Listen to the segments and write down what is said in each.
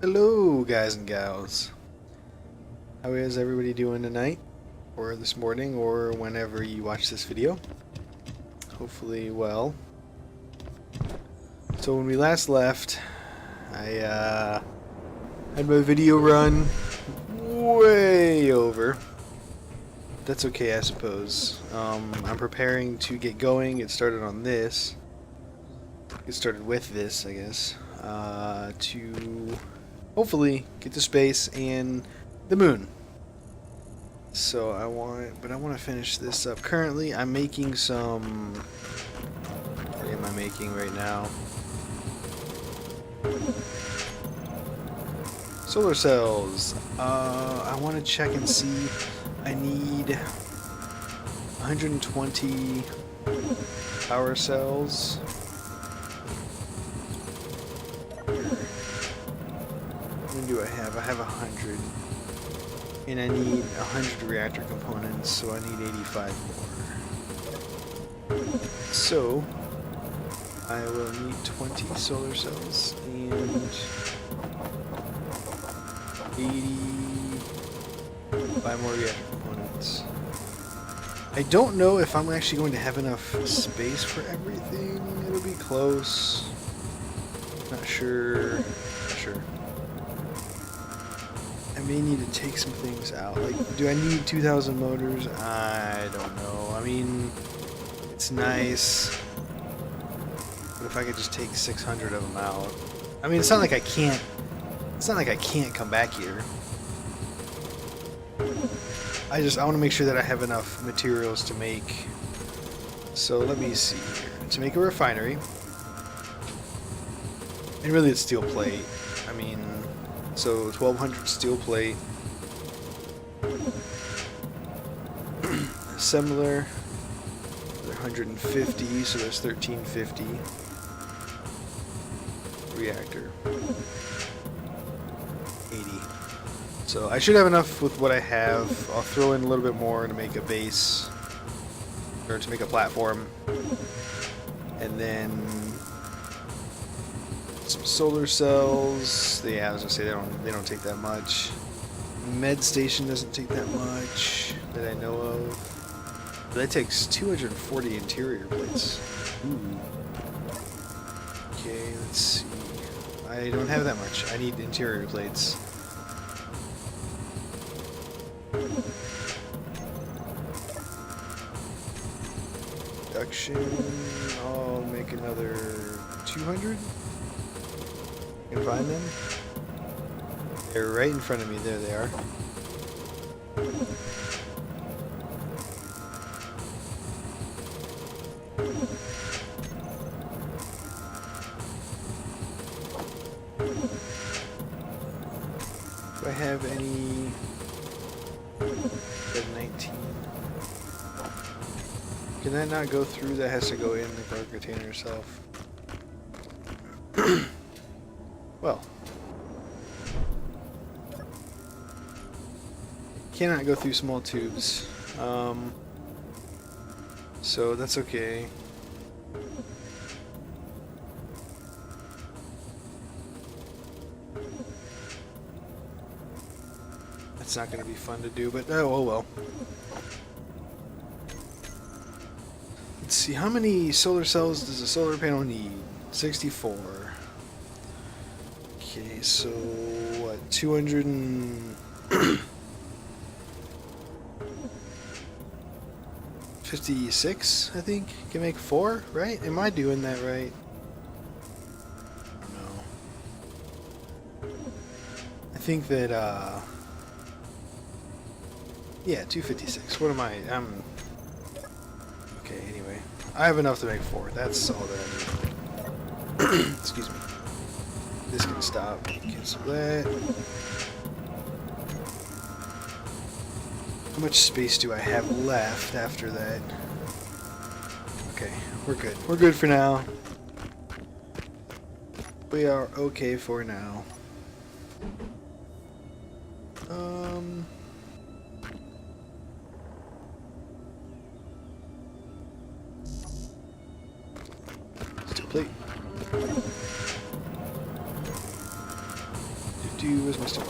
Hello, guys and gals. How is everybody doing tonight, or this morning, or whenever you watch this video? Hopefully well. So when we last left, I had my video run way over. That's okay, I suppose. I'm preparing to get going. It started on this. It started with this, I guess. To hopefully get to space and the moon. So I want to finish this up. Currently, I'm making some. What am I making right now? Solar cells. I want to check and see. I need 120 power cells. How many do I have? I have 100. And I need 100 reactor components, so I need 85 more. So, I will need 20 solar cells and 85 more reactor components. I don't know if I'm actually going to have enough space for everything. It'll be close. Not sure. I may need to take some things out. Like, do I need 2,000 motors? I don't know. I mean, it's nice. But if I could just take 600 of them out. I mean, it's not like I can't. It's not like I can't come back here. I want to make sure that I have enough materials to make. So let me see here. To make a refinery. And really it's steel plate. I mean, so 1,200 steel plate. Assembler. 150, so that's 1,350. Reactor. 80. So I should have enough with what I have. I'll throw in a little bit more to make a base. Or to make a platform. And then some solar cells. Yeah, I was gonna say they don't take that much. Med station doesn't take that much that I know of. But that takes 240 interior plates. Ooh. Okay, let's see. I don't have that much. I need interior plates. Production. I'll make another 200. You can find them. They're right in front of me. There they are. Do I have any? 19. Can that not go through? That has to go in the car container itself. Well. Cannot go through small tubes. So that's okay. It's not going to be fun to do, but oh well. Let's see, how many solar cells does a solar panel need? 64. Okay, so what? 256, I think, can make 4, right? Am I doing that right? I don't know. I think that, yeah, 256. What am I? Okay, anyway. I have enough to make 4. That's all that I need. Excuse me. This can stop. Cancel that. How much space do I have left after that? Okay, we're good. We're good for now. We are okay for now. Steel plate. you. Where's my stone?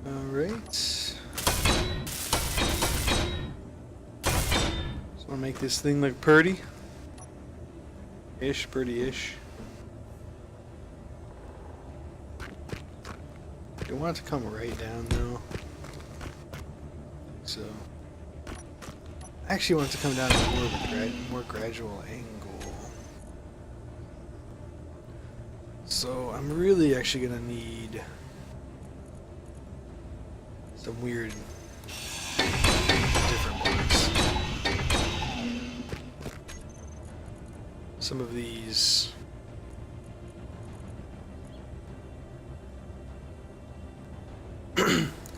Alright. Just want to make this thing look pretty. Ish, pretty-ish. You want it to come right down though. So I actually want it to come down at more of a more gradual angle. So I'm really actually gonna need some weird different blocks. Some of these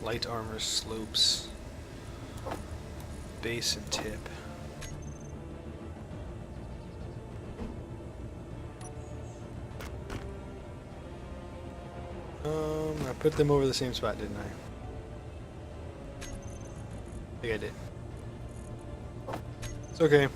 light armor slopes, base and tip. I put them over the same spot, didn't I? I think I did. It's okay.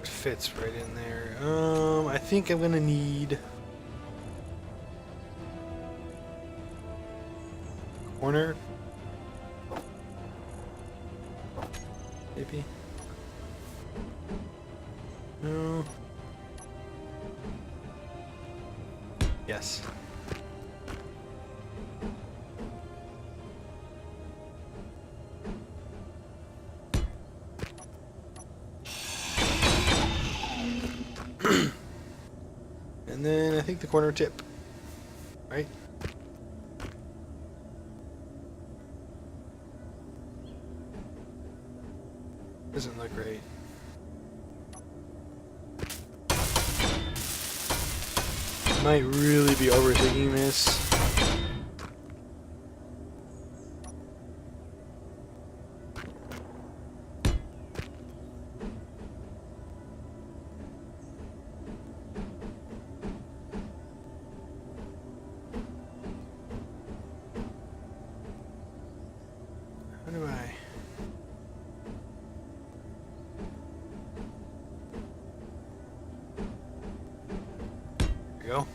Fits right in there. I think I'm gonna need corner, maybe. No. Yes. And then I think the corner tip, right? Doesn't look right. Might really be overthinking this. How do I? There we go.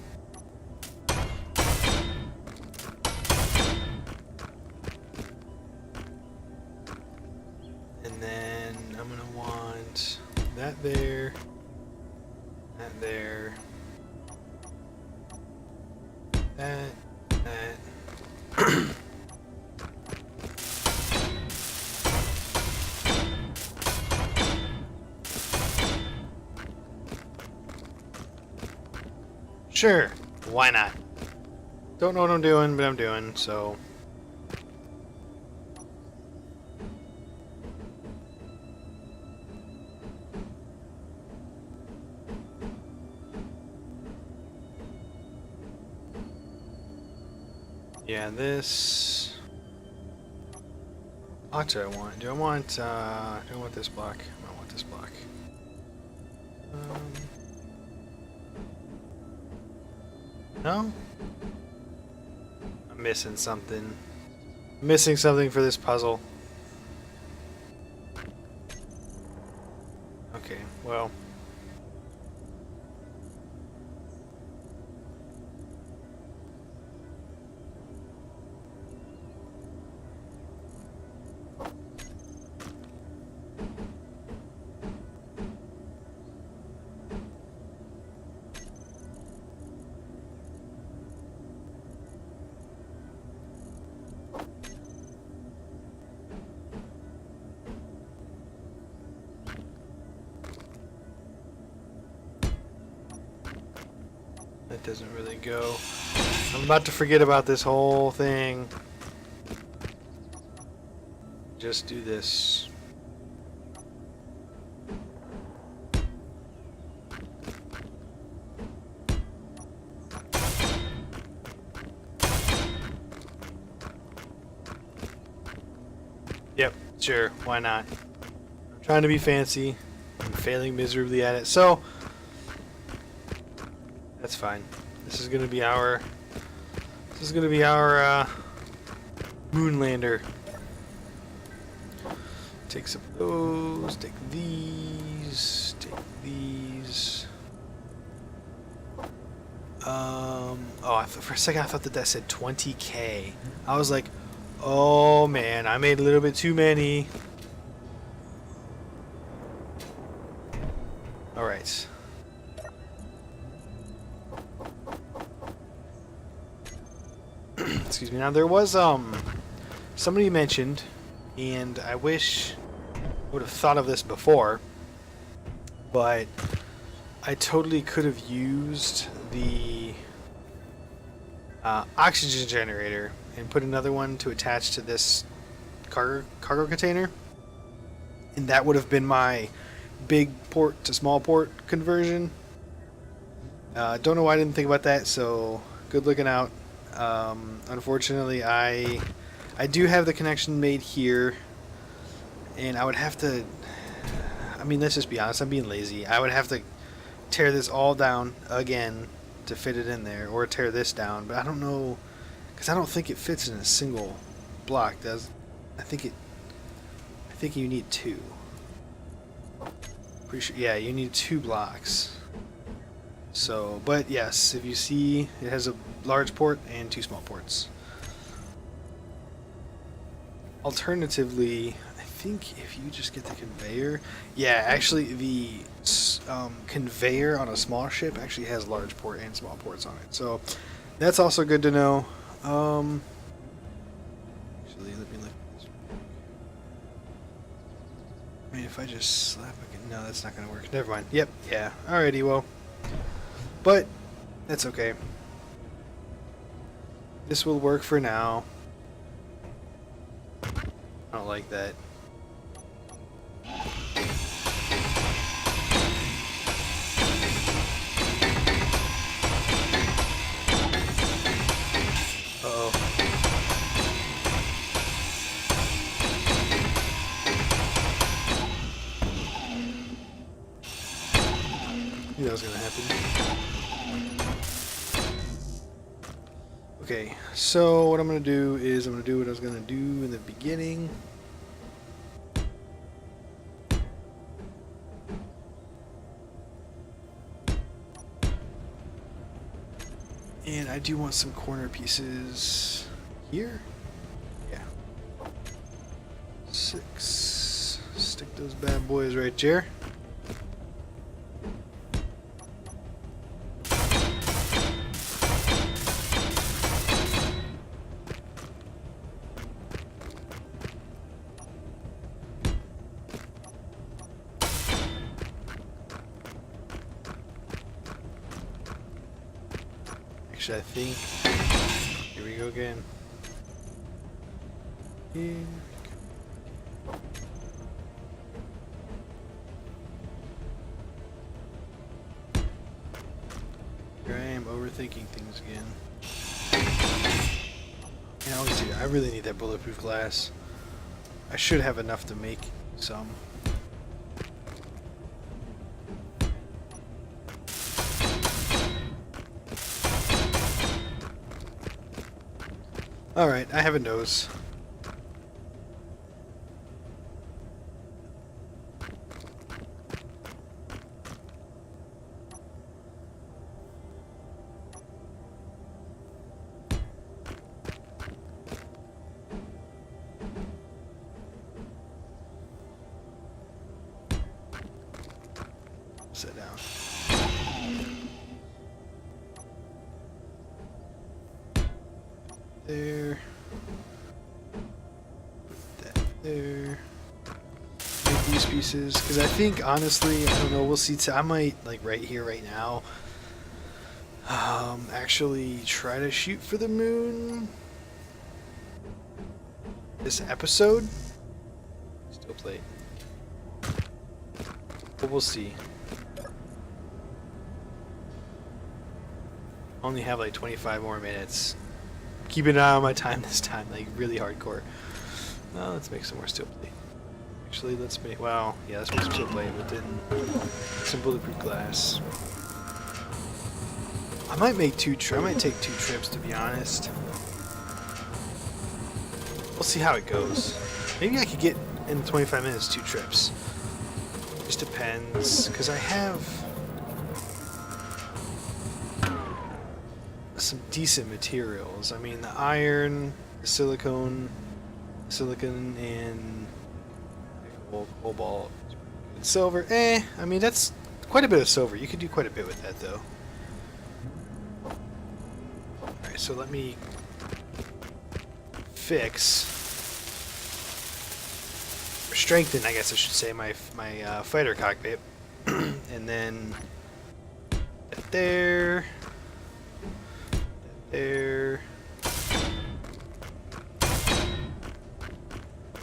And then I'm gonna want that there, that there, that. Sure, why not? Don't know what I'm doing, but I'm doing, so. Yeah, this. What do I want? Do I want this block? I want this block. No? I'm missing something. I'm missing something for this puzzle. Okay, well. That doesn't really go. I'm about to forget about this whole thing. Just do this. Yep, sure, why not? I'm trying to be fancy and failing miserably at it, so that's fine. This is gonna be our Moonlander. Take some of those, take these, take these. Oh, for a second I thought that said 20K. I was like, oh man, I made a little bit too many. Alright. Excuse me. Now there was somebody mentioned, and I wish I would have thought of this before, but I totally could have used the oxygen generator and put another one to attach to this cargo container, and that would have been my big port to small port conversion. Don't know why I didn't think about that, so good looking out. Unfortunately, I do have the connection made here, and I would have to, I mean, let's just be honest, I'm being lazy. I would have to tear this all down again to fit it in there, or tear this down, but I don't know, because I don't think it fits in a single block, does I think you need two. Pretty sure, yeah, you need 2 blocks. So, but yes, if you see, it has a large port and 2 small ports. Alternatively, I think if you just get the conveyor, yeah, actually the conveyor on a small ship actually has large port and small ports on it. So that's also good to know. Actually, let me look at this. I mean, if I just slap it, no, that's not going to work. Never mind. Yep, yeah. Alrighty, well. But that's okay. This will work for now. I don't like that. Uh-oh. Knew that was gonna happen. Okay, so what I'm gonna do is I'm gonna do what I was gonna do in the beginning. And I do want some corner pieces here. Yeah. 6. Stick those bad boys right there. Actually, I think, here we go again. Here. Here I am overthinking things again. I always do. I really need that bulletproof glass. I should have enough to make some. Alright, I have a nose. Sit down. There. Put that there. Make these pieces, because I think honestly, I don't know. We'll see. I might like right here, right now. Actually try to shoot for the moon this episode. Still plate. But we'll see. Only have like 25 more minutes. Keep an eye on my time this time, like really hardcore. Let's make some more steel plate. Actually, let's make, wow, yeah, let's make some steel plate, but then some bulletproof glass. I might make I might take 2 trips, to be honest. We'll see how it goes. Maybe I could get in 25 minutes 2 trips. Just depends, because I have some decent materials. I mean, the iron, the silicon, and cobalt, silver. I mean, that's quite a bit of silver. You could do quite a bit with that, though. Alright, so let me fix, or strengthen, I guess I should say, my fighter cockpit. And then there. There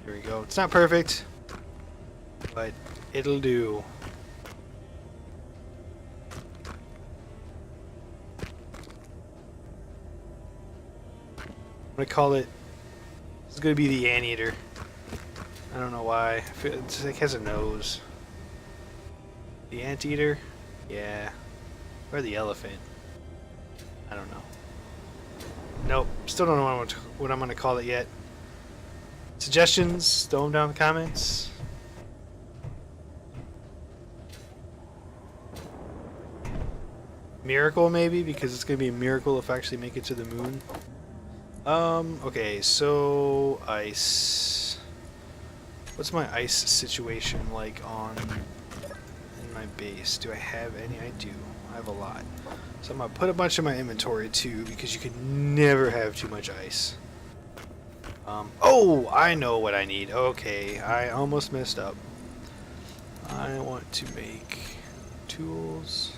we go. It's not perfect, but it'll do. I'm gonna call it, this is gonna be the Anteater. I don't know why. It like has a nose. The Anteater? Yeah. Or the elephant. I don't know. Nope, still don't know what I'm going to call it yet. Suggestions, throw them down in the comments. Miracle, maybe, because it's going to be a miracle if I actually make it to the moon. Okay, so ice. What's my ice situation like in my base? Do I have any? I do. I have a lot. So I'm going to put a bunch in my inventory too, because you can never have too much ice. Oh, I know what I need. Okay, I almost messed up. I want to make tools.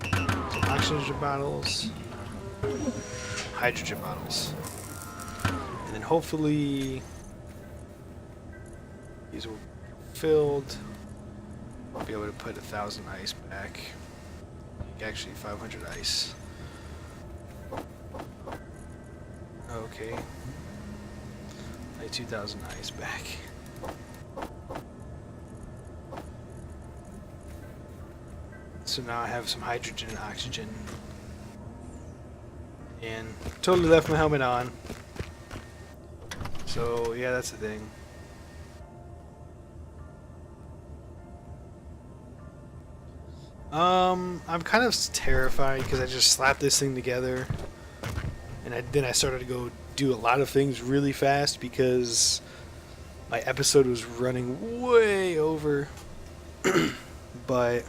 Some oxygen bottles. Hydrogen bottles. And then hopefully these will be filled. I'll be able to put 1,000 ice back. Actually, 500 ice. Okay. Like 2,000 ice back. So now I have some hydrogen and oxygen. And totally left my helmet on. So yeah, that's the thing. I'm kind of terrified because I just slapped this thing together, and then I started to go do a lot of things really fast because my episode was running way over. But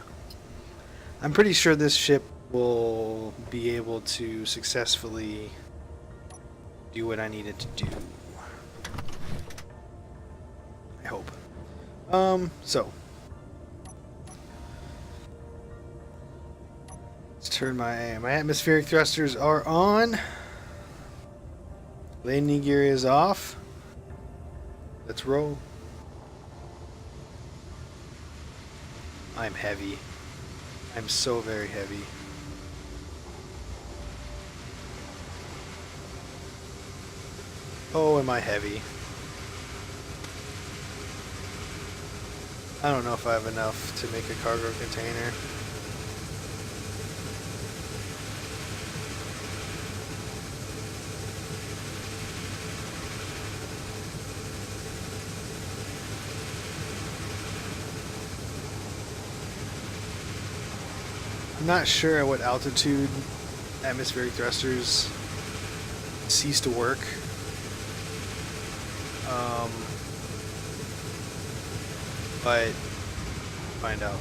I'm pretty sure this ship will be able to successfully do what I needed to do. I hope. So let's turn my atmospheric thrusters are on. Landing gear is off. Let's roll. I'm heavy. I'm so very heavy. Oh, am I heavy? I don't know if I have enough to make a cargo container. I'm not sure at what altitude atmospheric thrusters cease to work. But find out.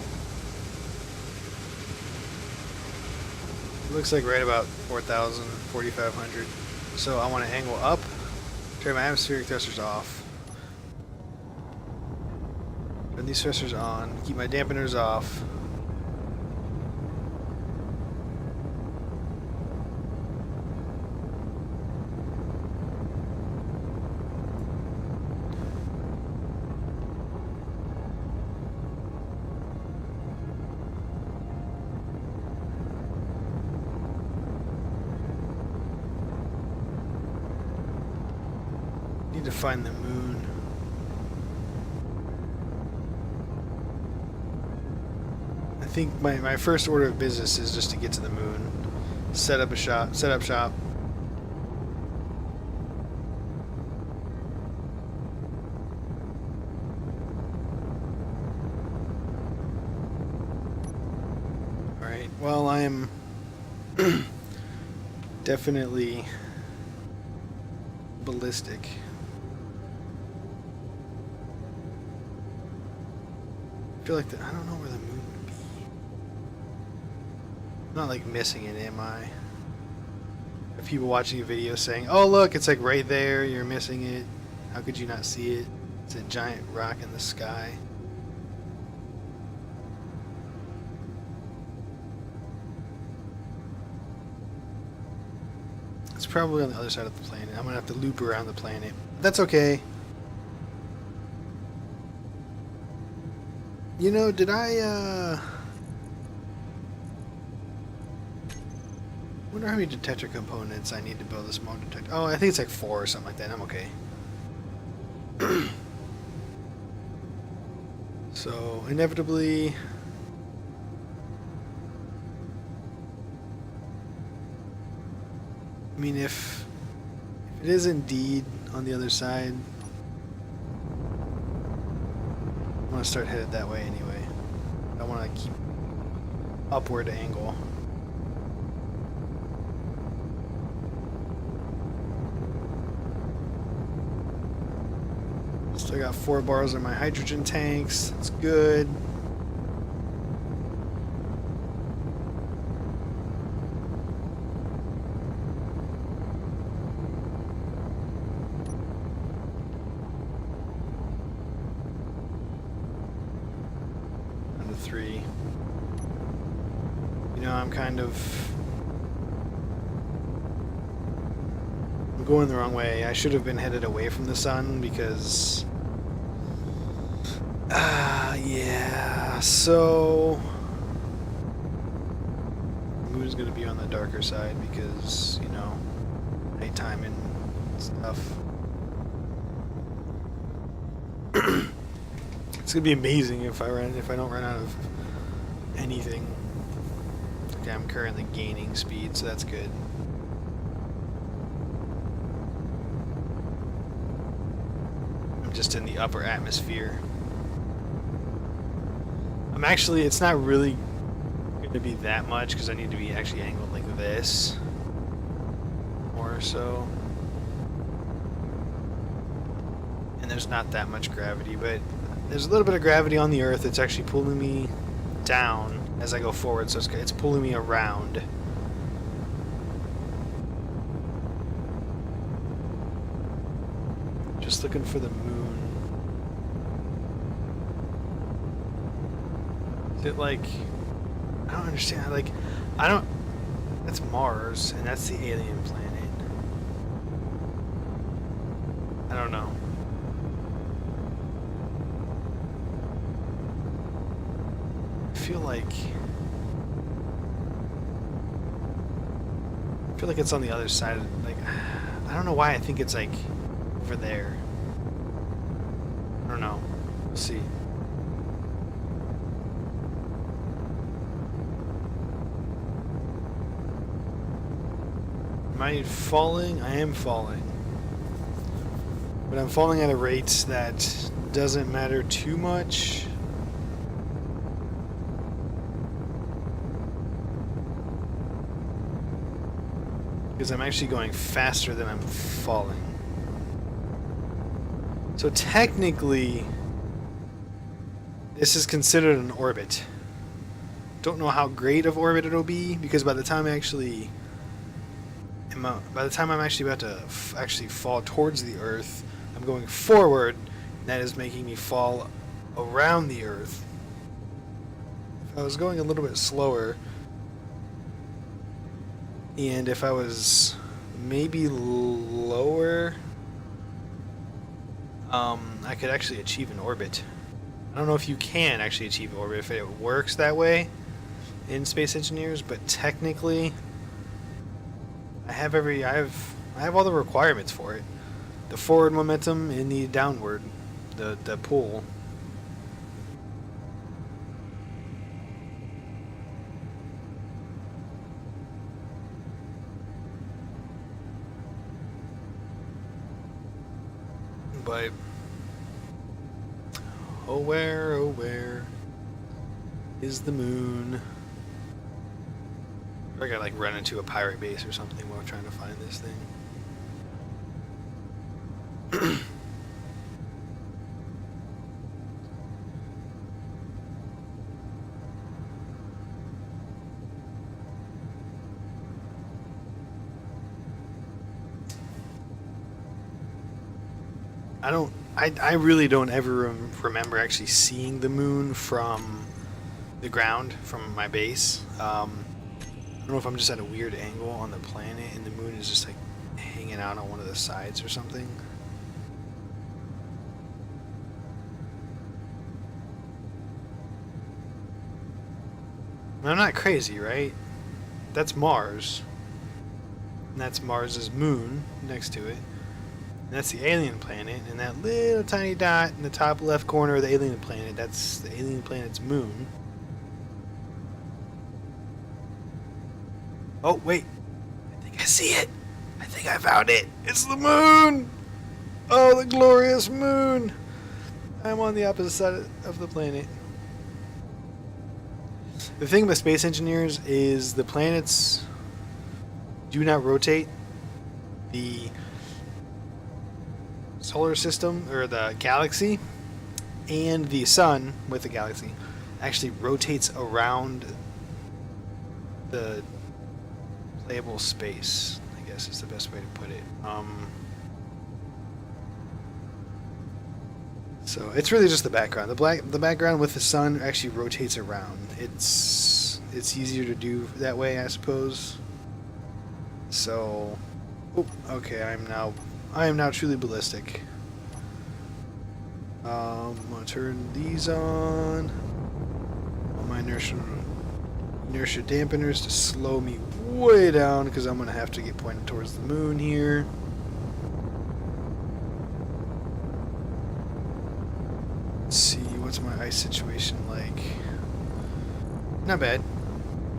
It looks like right about 4,000, 4,500. So I want to angle up, turn my atmospheric thrusters off, turn these thrusters on, keep my dampeners off. Need to find the moon. I think my first order of business is just to get to the moon. Set up shop. Alright, well, I am definitely ballistic. I feel like I don't know where the moon would be. I'm not like missing it, am I? Have people watching a video saying, "Oh look, it's like right there, you're missing it. How could you not see it? It's a giant rock in the sky." It's probably on the other side of the planet. I'm gonna have to loop around the planet. That's okay. You know, did I, wonder how many detector components I need to build a small detector. Oh, I think it's like 4 or something like that. I'm okay. So, inevitably... I mean, if it is indeed on the other side, I want to start headed that way anyway. I want to keep upward angle. Still got 4 bars in my hydrogen tanks. That's good. Down to 3. You know, I'm going the wrong way. I should have been headed away from the sun because... yeah, so... the moon is going to be on the darker side because, you know, nighttime and stuff. It's going to be amazing if I don't run out of anything. Okay, I'm currently gaining speed, so that's good. I'm just in the upper atmosphere. I'm actually, it's not really going to be that much because I need to be actually angled like this. Or so. And there's not that much gravity, but there's a little bit of gravity on the Earth. It's actually pulling me down as I go forward, so it's pulling me around. Just looking for the moon. Is it like... I don't understand. Like, I don't... That's Mars, and that's the alien planet. I don't know. I feel like it's on the other side of, like, I don't know why I think it's like over there. I don't know. We'll see. Am I falling? I am falling. But I'm falling at a rate that doesn't matter too much. Because I'm actually going faster than I'm falling. So technically, this is considered an orbit. Don't know how great of orbit it'll be, because by the time I'm actually about to actually fall towards the Earth, I'm going forward, and that is making me fall around the Earth. If I was going a little bit slower, and if I was maybe lower, I could actually achieve an orbit. I don't know if you can actually achieve an orbit, if it works that way in Space Engineers, but technically I have all the requirements for it. the forward momentum and the downward, the pull. But oh where is the moon? I gotta like run into a pirate base or something while trying to find this thing. I really don't ever remember actually seeing the moon from the ground, from my base. I don't know if I'm just at a weird angle on the planet and the moon is just like hanging out on one of the sides or something. I'm not crazy, right? That's Mars. And that's Mars's moon next to it. And that's the alien planet, and that little tiny dot in the top left corner of the alien planet, that's the alien planet's moon. Oh, wait. I think I see it. I think I found it. It's the moon! Oh, the glorious moon! I'm on the opposite side of the planet. The thing with space engineers is the planets do not rotate. The solar system, or the galaxy, and the sun with the galaxy actually rotates around the playable space, I guess is the best way to put it. So it's really just the background. The background with the sun actually rotates around. It's easier to do that way, I suppose. So, okay, I am now truly ballistic. I'm gonna turn these on. All my inertia dampeners to slow me way down because I'm gonna have to get pointed towards the moon here. Let's see, what's my ice situation like? Not bad.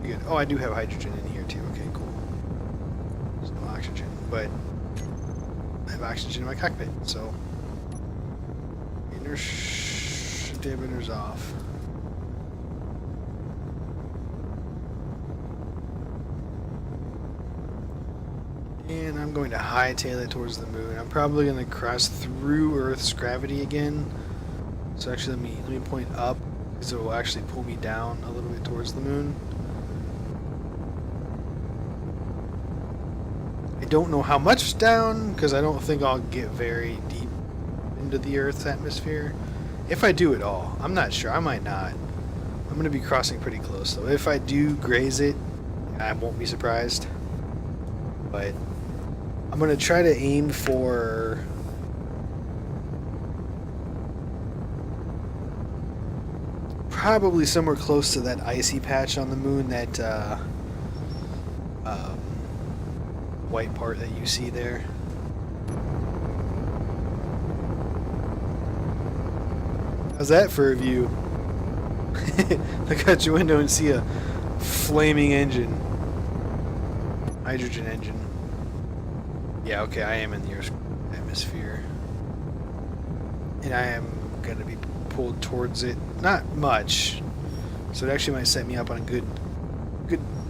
Good. Oh, I do have hydrogen in here too. Okay, cool. There's no oxygen, but I have oxygen in my cockpit, so inertia dampeners off. And I'm going to hightail it towards the moon. I'm probably going to cross through Earth's gravity again. So actually, let me point up, because it will actually pull me down a little bit towards the moon. I don't know how much down, because I don't think I'll get very deep into the Earth's atmosphere. If I do at all, I'm not sure. I might not. I'm going to be crossing pretty close, though. If I do graze it, I won't be surprised. But I'm going to try to aim for probably somewhere close to that icy patch on the moon, that white part that you see there. How's that for a view? Look out your window and see a flaming engine. Hydrogen engine. Yeah, okay, I am in the Earth's atmosphere. And I am going to be pulled towards it. Not much. So it actually might set me up on a good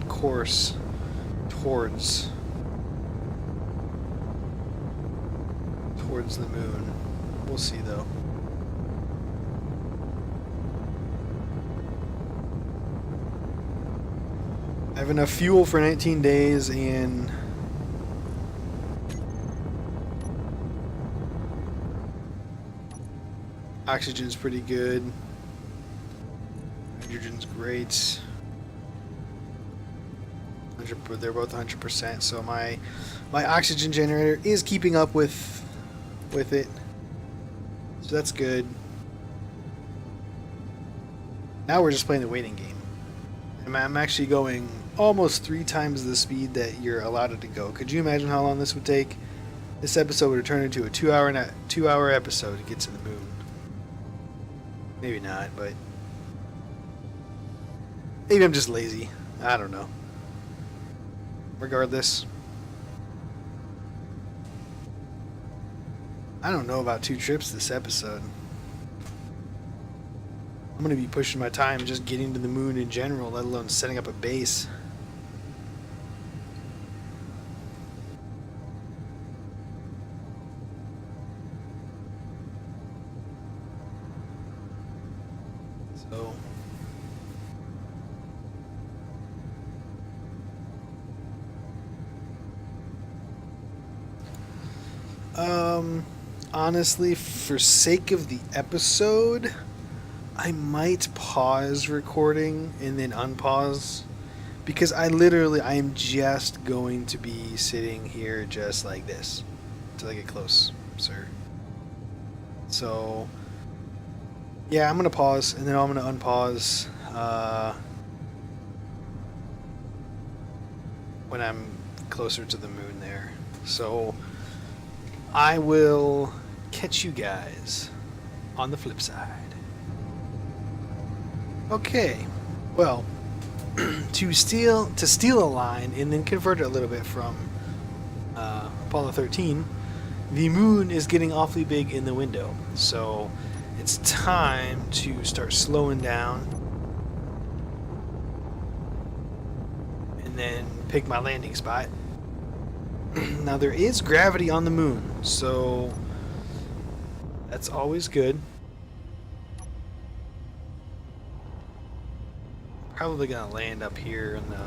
course towards the moon. We'll see, though. I have enough fuel for 19 days, and oxygen's pretty good. Hydrogen's great. They're both 100%, so my oxygen generator is keeping up with it. So that's good. Now we're just playing the waiting game. I'm actually going almost 3 times the speed that you're allowed it to go. Could you imagine how long this would take? this episode would have turned into a 2-hour episode to get to the moon. Maybe not, but maybe I'm just lazy. I don't know. Regardless, I don't know about 2 trips this episode. I'm going to be pushing my time just getting to the moon in general, let alone setting up a base. So honestly, for sake of the episode, I might pause recording and then unpause, because I am just going to be sitting here just like this until I get closer. So yeah, I'm gonna pause and then I'm gonna unpause when I'm closer to the moon there. So I will catch you guys on the flip side. Okay, well, to steal a line and then convert it a little bit from Apollo 13, the moon is getting awfully big in the window, so it's time to start slowing down and then pick my landing spot. Now there is gravity on the moon, so that's always good. Probably gonna land up here in the,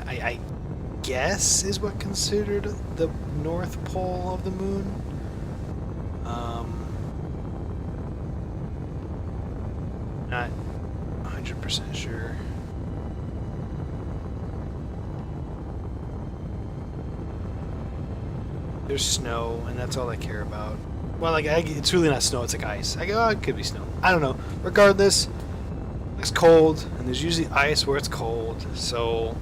I guess is what considered the North Pole of the moon. Not 100% sure. There's snow, and that's all I care about. Well, like, it's really not snow, it's like ice. I go, oh, it could be snow. I don't know. Regardless, it's cold, and there's usually ice where it's cold, so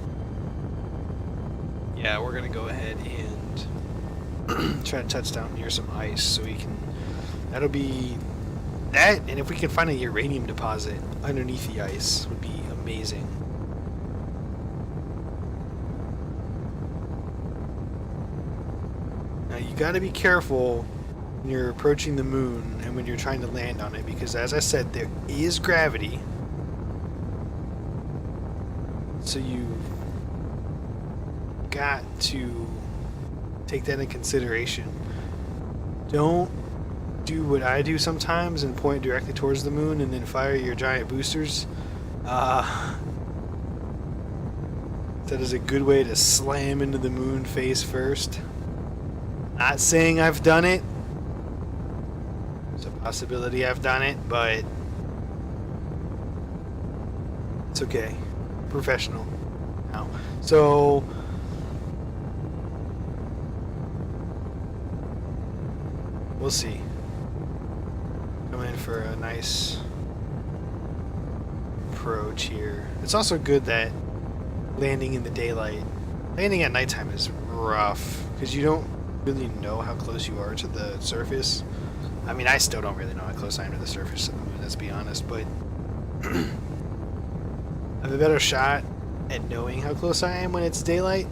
yeah, we're gonna go ahead and try to touch down near some ice so we can, that'll be that, and if we can find a uranium deposit underneath the ice would be amazing. Now you gotta be careful when you're approaching the moon and when you're trying to land on it, because as I said, there is gravity. So you've got to take that in consideration. Don't do what I do sometimes and point directly towards the moon and then fire your giant boosters. That is a good way to slam into the moon face first. Not saying I've done it. It's a possibility I've done it, but it's okay. Professional now. So we'll see. Come in for a nice approach here. It's also good that landing in the daylight, landing at nighttime is rough because you don't really know how close you are to the surface. I mean, I still don't really know how close I am to the surface of the moon, let's be honest, but I have a better shot at knowing how close I am when it's daylight.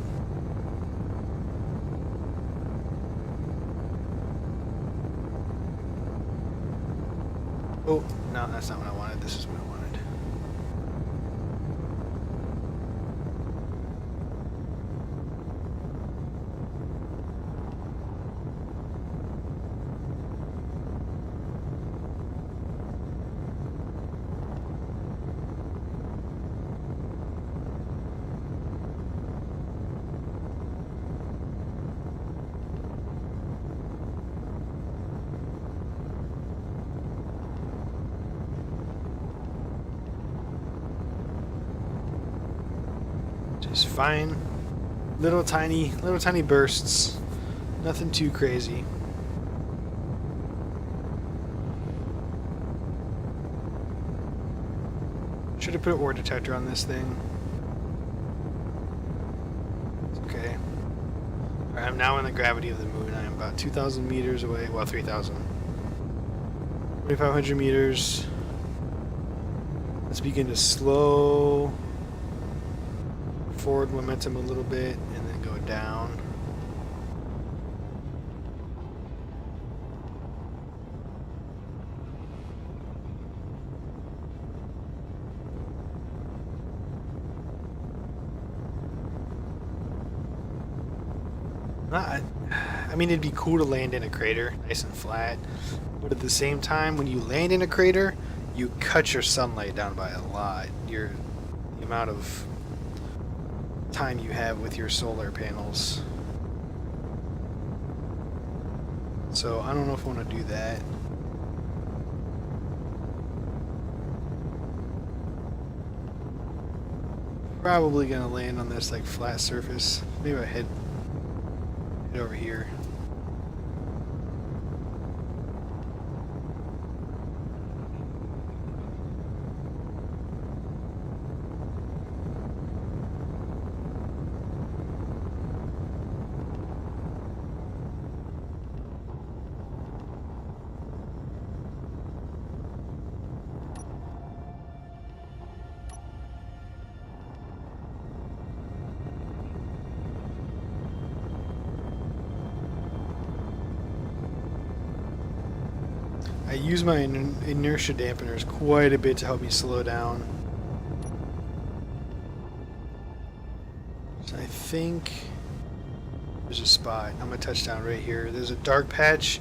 Oh, no, that's not what I wanted. This is what I wanted. Just fine. Little tiny bursts. Nothing too crazy. Should have put an ore detector on this thing. It's okay. I'm now in the gravity of the moon. I am about 2,000 meters away. Well, 3,000. 2,500 meters. Let's begin to slow forward momentum a little bit and then go down. I mean, it'd be cool to land in a crater, nice and flat, but at the same time, when you land in a crater, you cut your sunlight down by a lot. The amount of time you have with your solar panels. So I don't know if I want to do that. Probably gonna land on this like flat surface. Maybe I head over here. I use my inertia dampeners quite a bit to help me slow down. So I think there's a spot. I'm gonna touch down right here. There's a dark patch.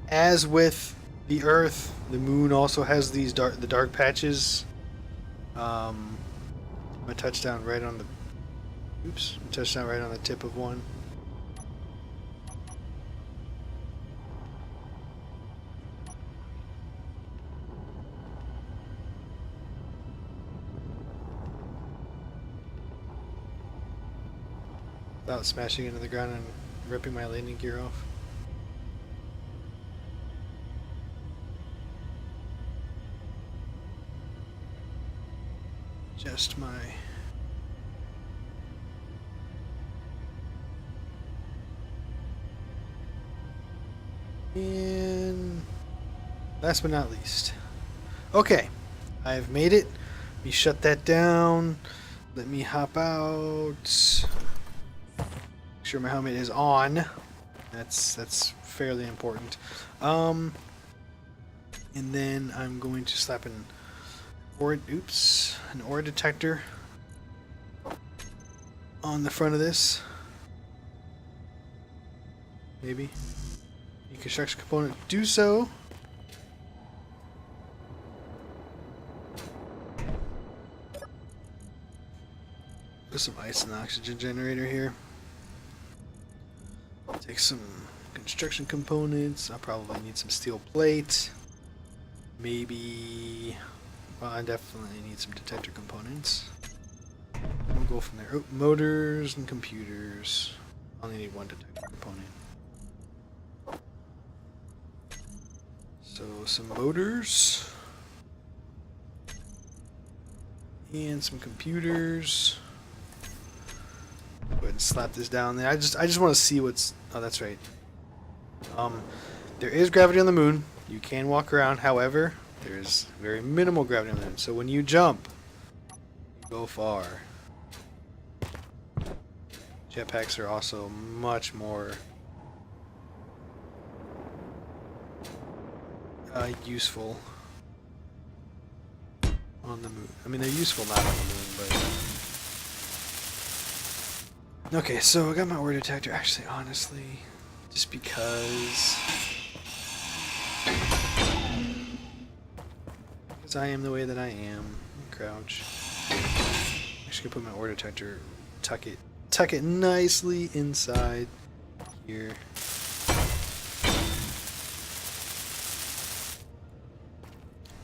As with the Earth, the Moon also has these the dark patches. I'm gonna touch down right on the. Oops! Touch down right on the tip of one. Without smashing into the ground and ripping my landing gear off. Just my... And last but not least. Okay, I've made it. Let me shut that down. Let me hop out. Make sure my helmet is on. That's fairly important. And then I'm going to slap an ore detector on the front of this. Maybe. The construction component do so. Put some ice in the oxygen generator here. Take some construction components. I'll probably need some steel plate. Maybe... Well, I definitely need some detector components. We'll go from there. Oh, motors and computers. I only need one detector component. So, some motors. And some computers. Go ahead and slap this down there. I just want to see what's... Oh, that's right. There is gravity on the moon. You can walk around. However, there is very minimal gravity on the moon. So when you jump, you go far. Jetpacks are also much more useful on the moon. I mean, they're useful not on the moon, but... Okay, so I got my ore detector. Actually, honestly, just because I am the way that I am. Crouch. I'm just gonna put my ore detector, tuck it nicely inside here.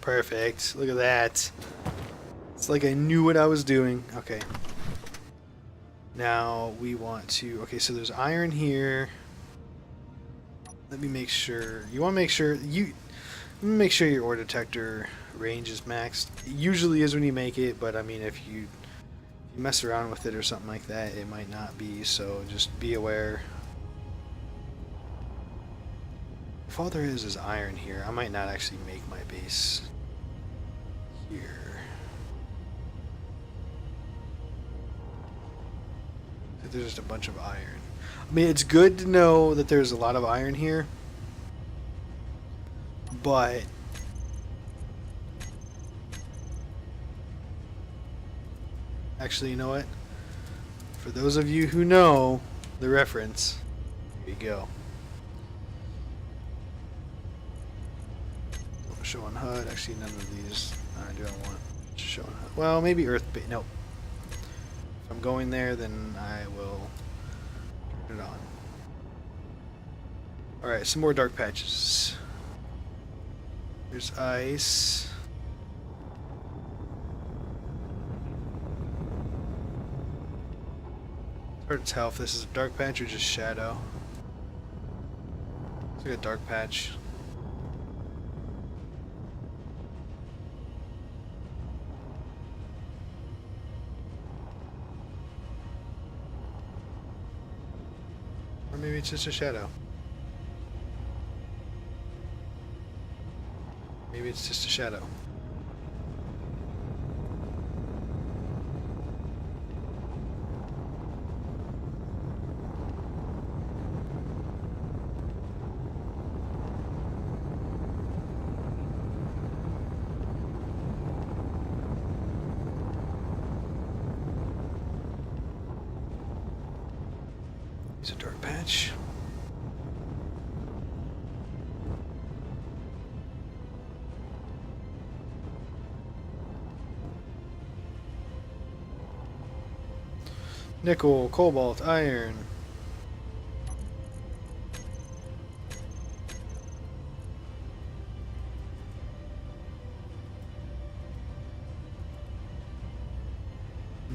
Perfect. Look at that. It's like I knew what I was doing. Okay. Now we want to... Okay, so there's iron here. Let me make sure... You want to make sure... Make sure your ore detector range is maxed. It usually is when you make it, but I mean, if you mess around with it or something like that, it might not be, so just be aware. If all there is iron here, I might not actually make my base here. There's just a bunch of iron. I mean, it's good to know that there's a lot of iron here, but actually, you know what? For those of you who know the reference, here you go. Show on HUD. Actually, none of these I do want to show on HUD. Well, maybe Earth. Nope. If I'm going there, then I will turn it on. All right, some more dark patches. There's ice. It's hard to tell if this is a dark patch or just shadow. It's like a dark patch. Maybe it's just a shadow. Maybe it's just a shadow. It's a dark patch. Nickel, cobalt, iron.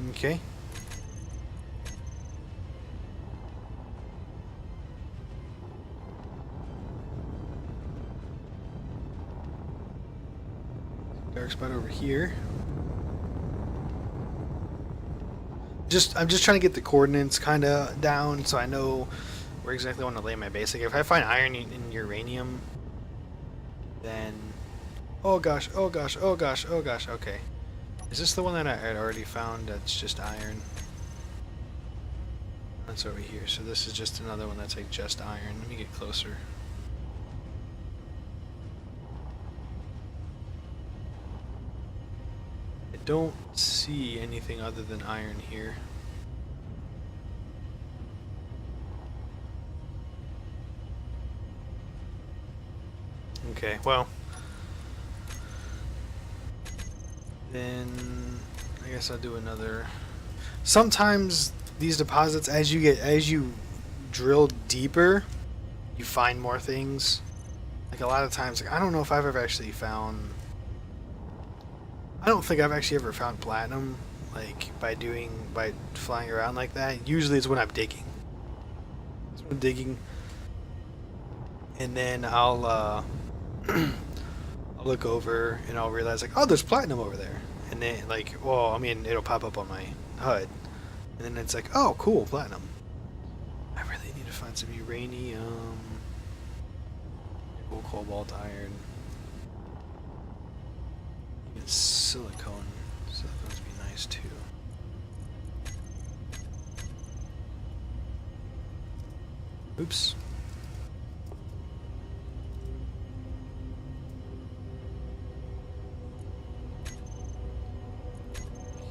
Okay. Dark spot over here. I'm just trying to get the coordinates kind of down so I know where exactly I want to lay my base. Like if I find iron and uranium, then oh gosh, oh gosh, oh gosh, oh gosh. Okay, is this the one that I had already found? That's just iron. That's over here. So this is just another one that's like just iron. Let me get closer. Don't see anything other than iron here. Okay, well, then I guess I'll do another. Sometimes these deposits, as you drill deeper, you find more things. Like a lot of times, like I don't know if I've ever actually found. I don't think I've actually ever found platinum, like by flying around like that. Usually it's when I'm digging. It's when I'm digging, and then I'll I'll look over and I'll realize like, oh, there's platinum over there, and then like, well, I mean, it'll pop up on my HUD, and then it's like, oh, cool, platinum. I really need to find some uranium, nickel, cobalt, iron. Silicone. Silicone's be nice too. Oops.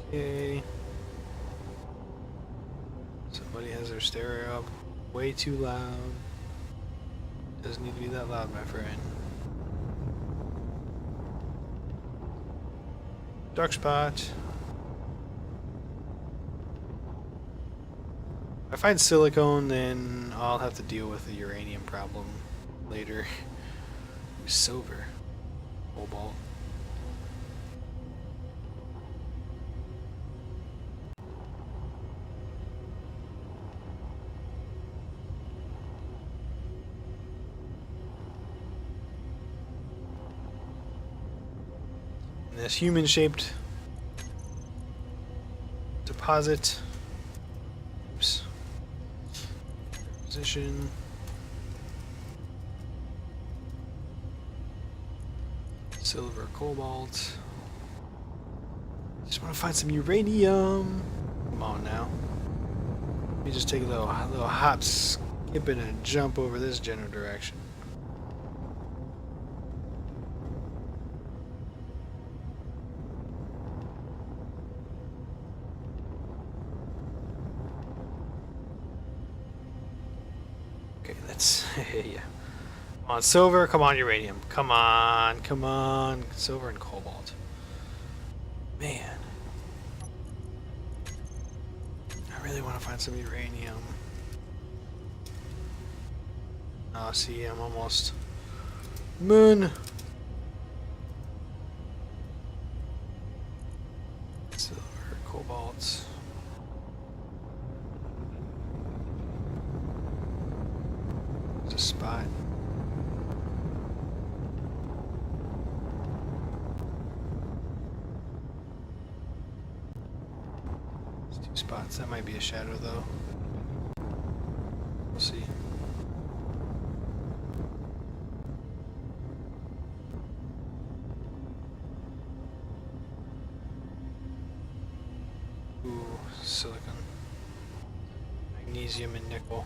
Okay. Somebody has their stereo up way too loud. Doesn't need to be that loud, my friend. Dark spot. If I find silicone, then I'll have to deal with the uranium problem later. Silver. Cobalt. And this human-shaped Deposit. Oops. Position. Silver, cobalt. Just want to find some uranium. Come on now. Let me just take a little hop, skip, and a jump over this general direction. Okay, let's yeah. Come on, silver. Come on, uranium. Come on, come on. Silver and cobalt. Man. I really want to find some uranium. Oh, see, I'm almost... Moon! Silver, cobalt. There's a spot. Spots. That might be a shadow, though. We'll see. Ooh, silicon. Magnesium and nickel.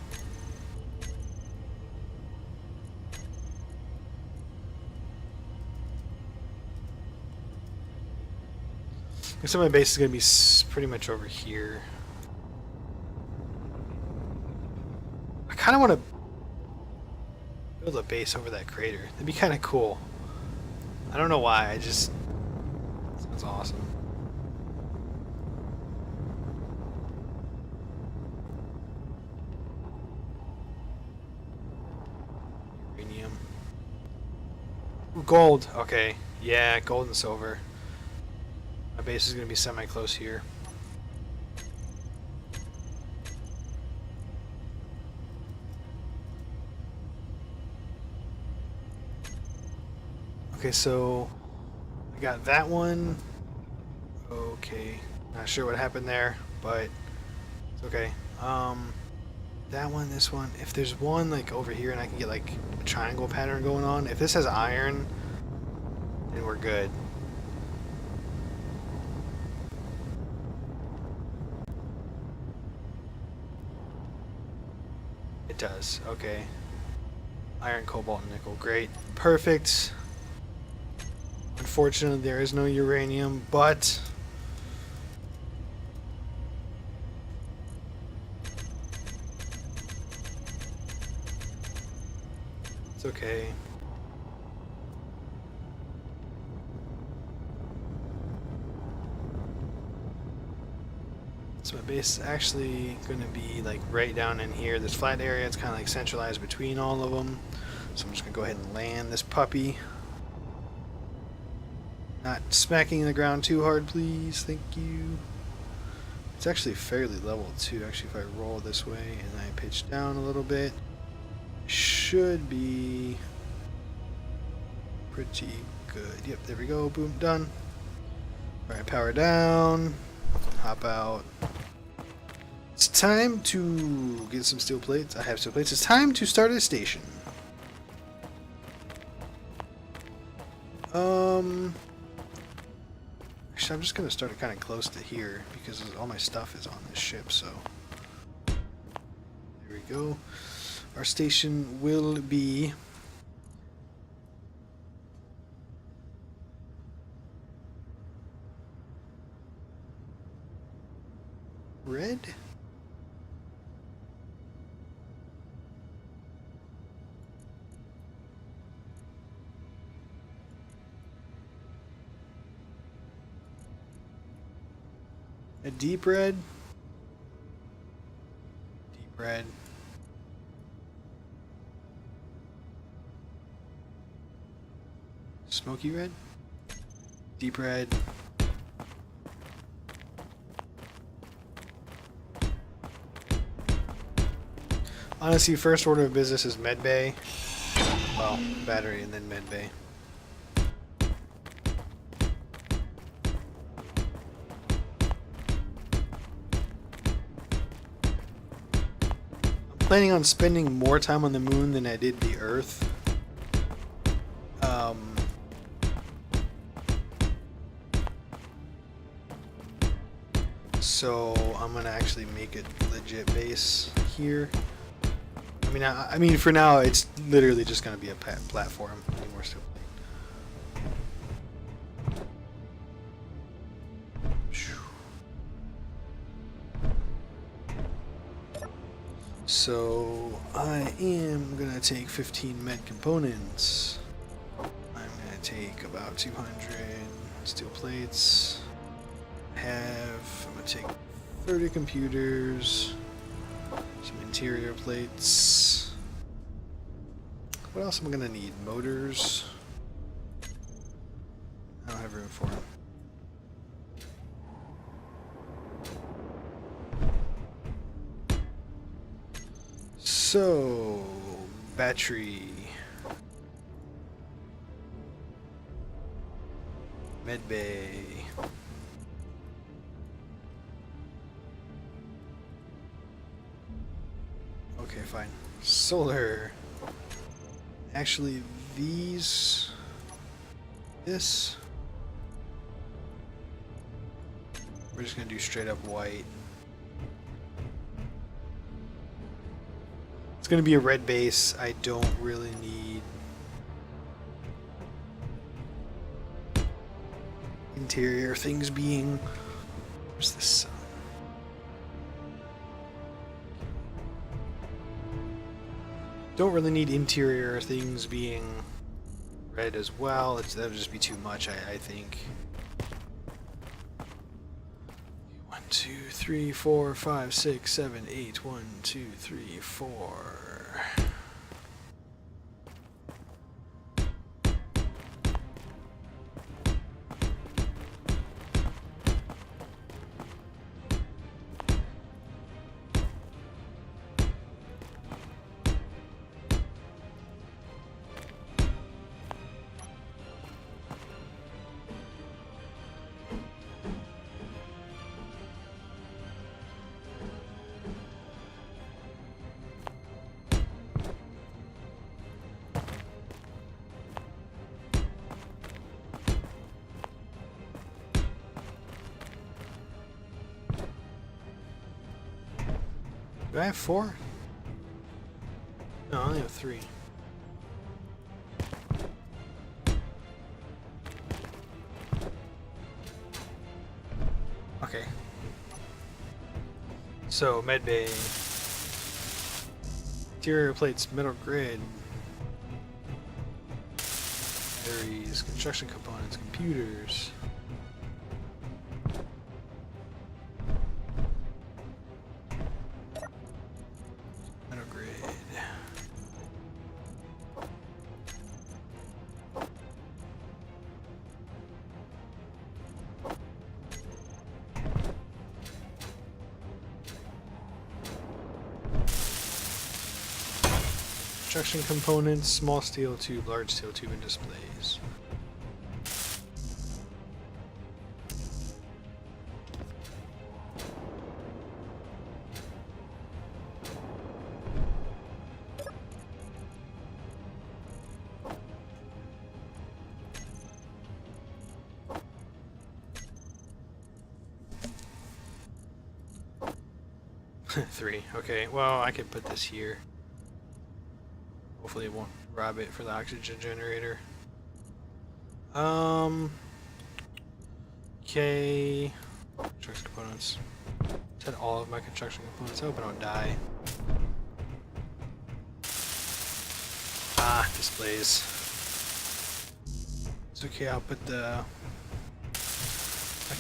So my base is going to be pretty much over here. I kind of want to build a base over that crater. That'd be kind of cool. I don't know why, I just... Sounds awesome. Uranium. Ooh, gold. Okay. Yeah, gold and silver. My base is going to be semi-close here. Okay, so I got that one. Okay, not sure what happened there, but it's okay. That one, this one. If there's one like over here and I can get like a triangle pattern going on, if this has iron, then we're good. It does. Okay. Iron, cobalt, and nickel. Great. Perfect. Unfortunately, there is no uranium, but it's okay. So my base is actually going to be like right down in here. This flat area, it's kind of like centralized between all of them. So I'm just going to go ahead and land this puppy. Not smacking the ground too hard, please. Thank you. It's actually fairly level too. Actually, if I roll this way and I pitch down a little bit, should be pretty good. Yep, there we go. Boom, done. Alright, power down. Hop out. It's time to get some steel plates. I have steel plates. It's time to start a station. Actually, I'm just going to start it kind of close to here because all my stuff is on this ship, so there we go. Our station will be red. A deep red. Deep red. Smoky red. Deep red. Honestly, first order of business is medbay. Well, battery and then medbay. planning on spending more time on the moon than I did the Earth. So I'm gonna actually make a legit base here. I mean, for now it's literally just gonna be a platform anymore. Still. So I am gonna take 15 med components. I'm gonna take about 200 steel plates. I'm gonna take 30 computers, some interior plates. What else am I gonna need? Motors. I don't have room for them. So, battery, medbay, okay, fine. Solar. Actually, this. We're just gonna do straight up white. It's gonna be a red base. I don't really need interior things being. Where's the sun? Don't really need interior things being red as well. That would just be too much, I think. 1, 2, 3, 4, 5, 6, 7, 8. 1, 2, 3, 4. Do I have 4? No, I only have 3. Okay. So, medbay. Interior plates, metal grid. Batteries, construction components, computers. Construction components, small steel tube, large steel tube, and displays. Three. Okay, well, I could put this here. Hopefully it won't rob it for the oxygen generator. Okay. Construction components. Set all of my construction components. I hope I don't die. Ah, displays. It's okay, I'll put my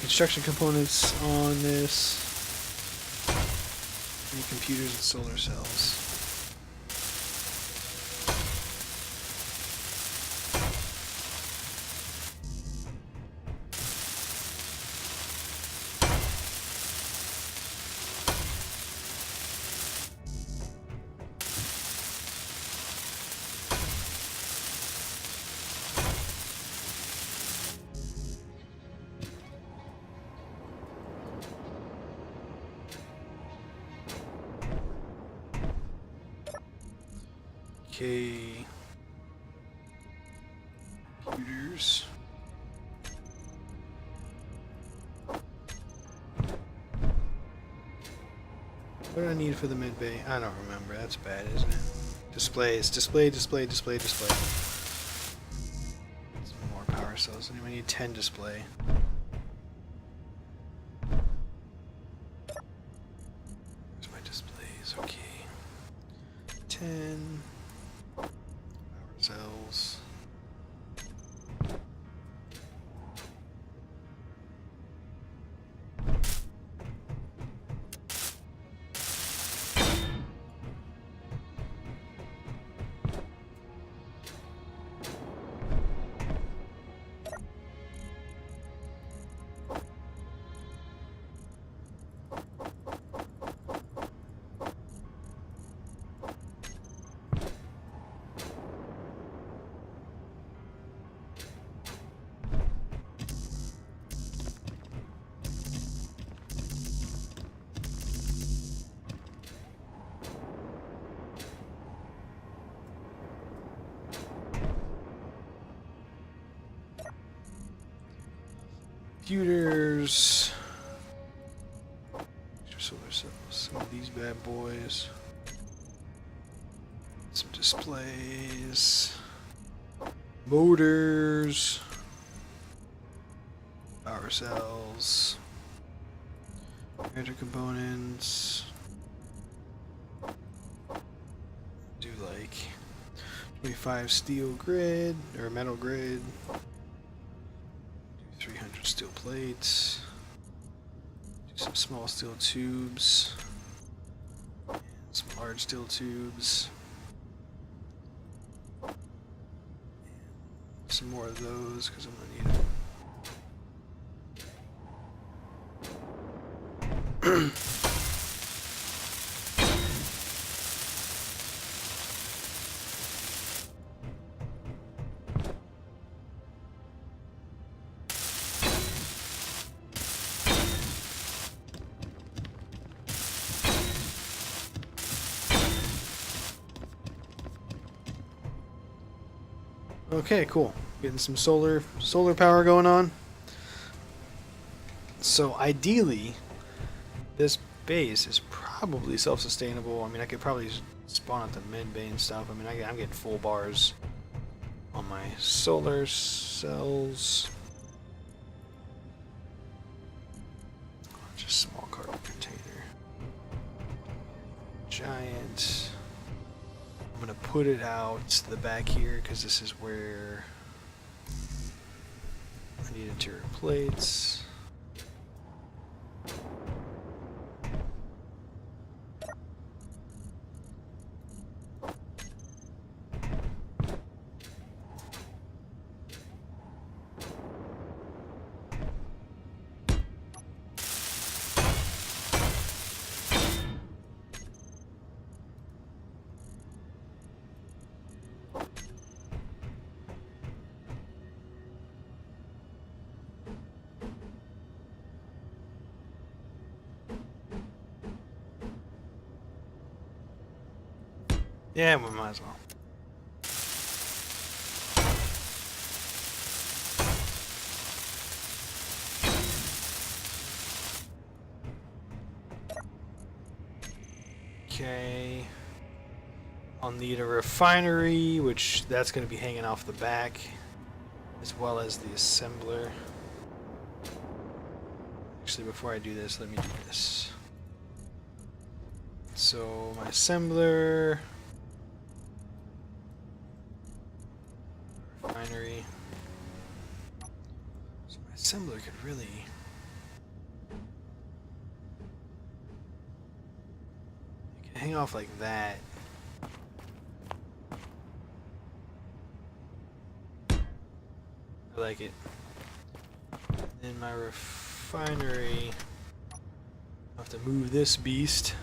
construction components on this. And computers and solar cells. Okay. Computers. What do I need for the mid bay? I don't remember. That's bad, isn't it? Displays. Display. Some more power cells. And we need 10 display. Where's my displays? Okay. 10 power cells. Computers. Solar cells. Some of these bad boys. Some displays. Motors. Power cells. Major components. Do like 25 steel grid or metal grid. 300 steel plates. Do some small steel tubes. And some large steel tubes. And some more of those because I'm gonna need them. Okay, cool. Getting some solar power going on. So ideally, this base is probably self-sustainable. I mean, I could probably spawn at the mid bay and stuff. I mean, I'm getting full bars on my solar cells. Just small cargo container. Giant. I'm gonna put it out to the back here because this is where I need interior plates. Yeah, we might as well. Okay. I'll need a refinery, which that's going to be hanging off the back, as well as the assembler. Actually, before I do this, let me do this. So, my assembler... refinery. So my assembler could really... you can hang off like that. I like it. And then my refinery... I'll have to move this beast.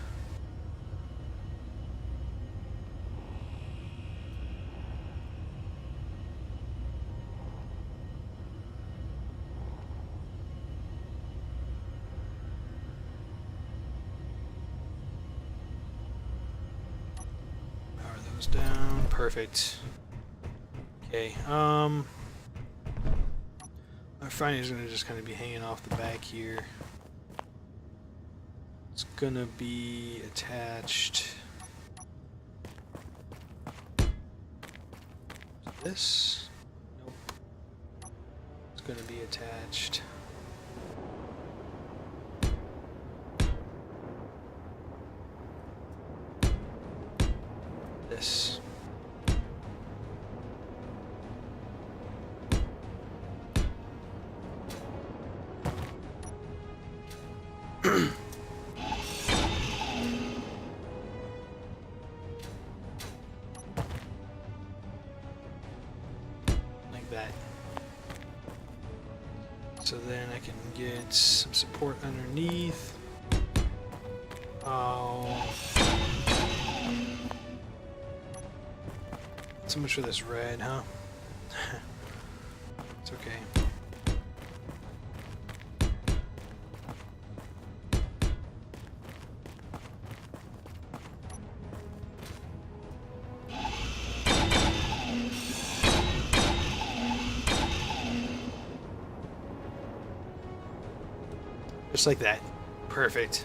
Goes down. Perfect. Okay. My finding is gonna just kind of be hanging off the back here. It's gonna be attached to this. Nope. It's gonna be attached. This. Like that. So then I can get some support underneath. Oh. So much for this red, huh? It's okay. Just like that. Perfect.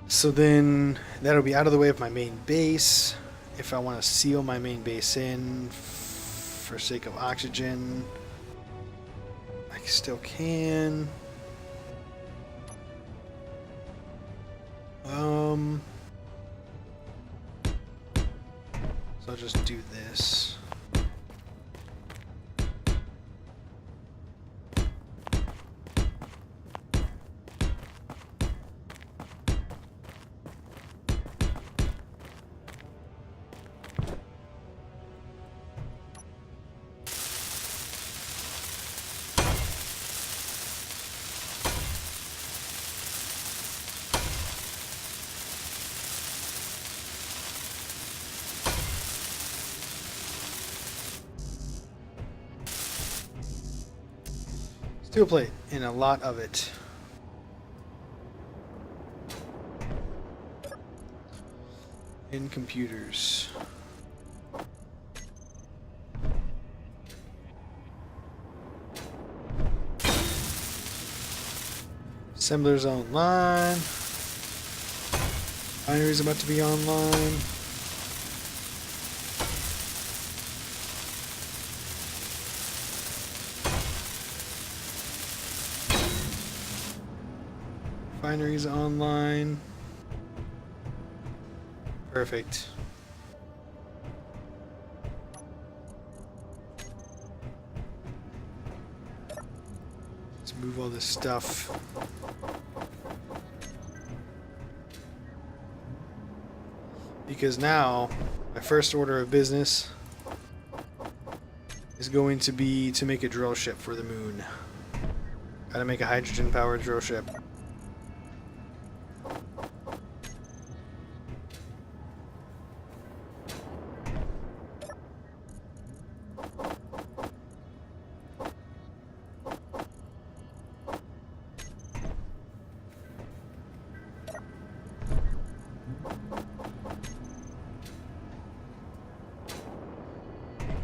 So then that'll be out of the way of my main base. If I want to seal my main base in for sake of oxygen, I still can. So I'll just do this. Steel plate, and a lot of it. In computers. Assemblers online. Binary's about to be online. Binary's online. Perfect. Let's move all this stuff. Because now, my first order of business is going to be to make a drill ship for the moon. Gotta make a hydrogen-powered drill ship.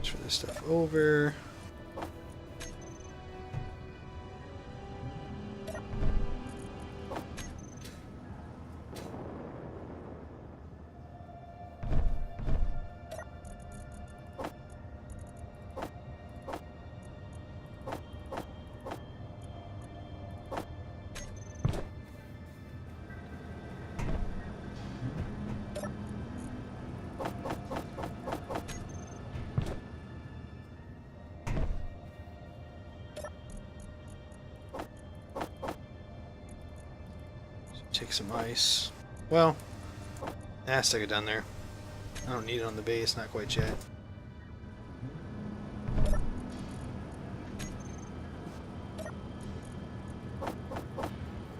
Transfer this stuff over. Take some ice. Well, stick it down there. I don't need it on the base, not quite yet.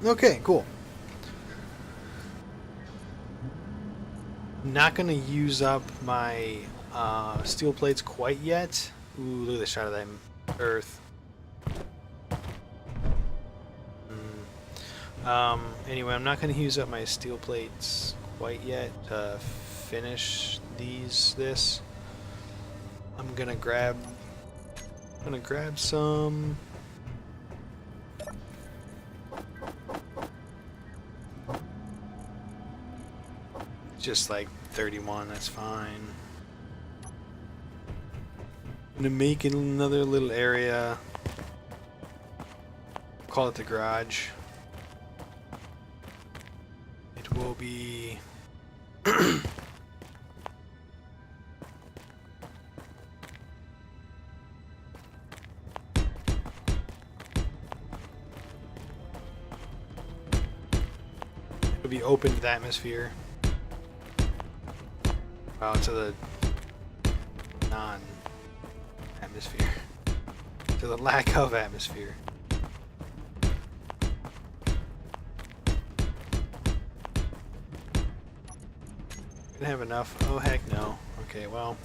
Okay, cool. Not gonna use up my steel plates quite yet. Ooh, look at the shot of that Earth. Anyway, I'm not going to use up my steel plates quite yet to finish this. I'm gonna grab some. Just like 31, that's fine. I'm gonna make another little area. Call it the garage. It will be it'll be open to the atmosphere. Well, to the non-atmosphere. To the lack of atmosphere. Gonna have enough? Oh heck no. Okay, well.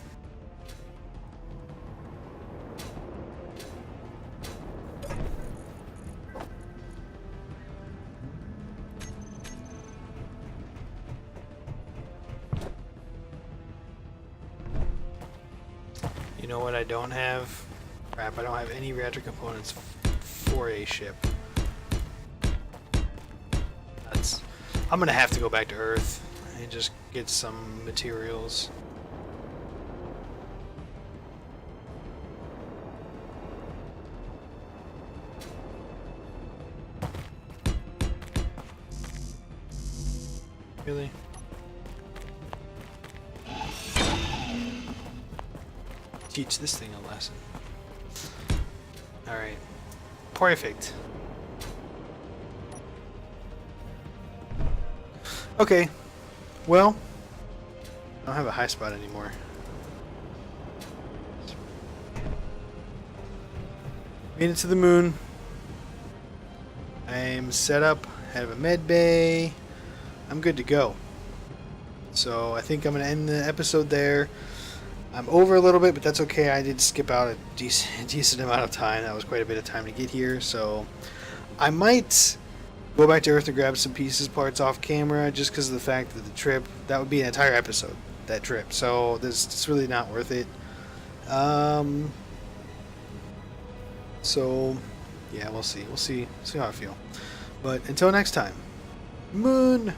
You know what I don't have? Crap, I don't have any reactor components for a ship. I'm gonna have to go back to Earth and just get some materials. Really? Teach this thing a lesson. Alright. Perfect. Okay. Well, I don't have a high spot anymore. Made it to the moon. I'm set up. Have a med bay. I'm good to go. So I think I'm going to end the episode there. I'm over a little bit, but that's okay. I did skip out a decent amount of time. That was quite a bit of time to get here. So I might go back to Earth and grab some pieces, parts off camera, just because of the fact that the trip, that would be an entire episode, that trip. So it's really not worth it. So yeah, we'll see. We'll see how I feel. But until next time, Moon.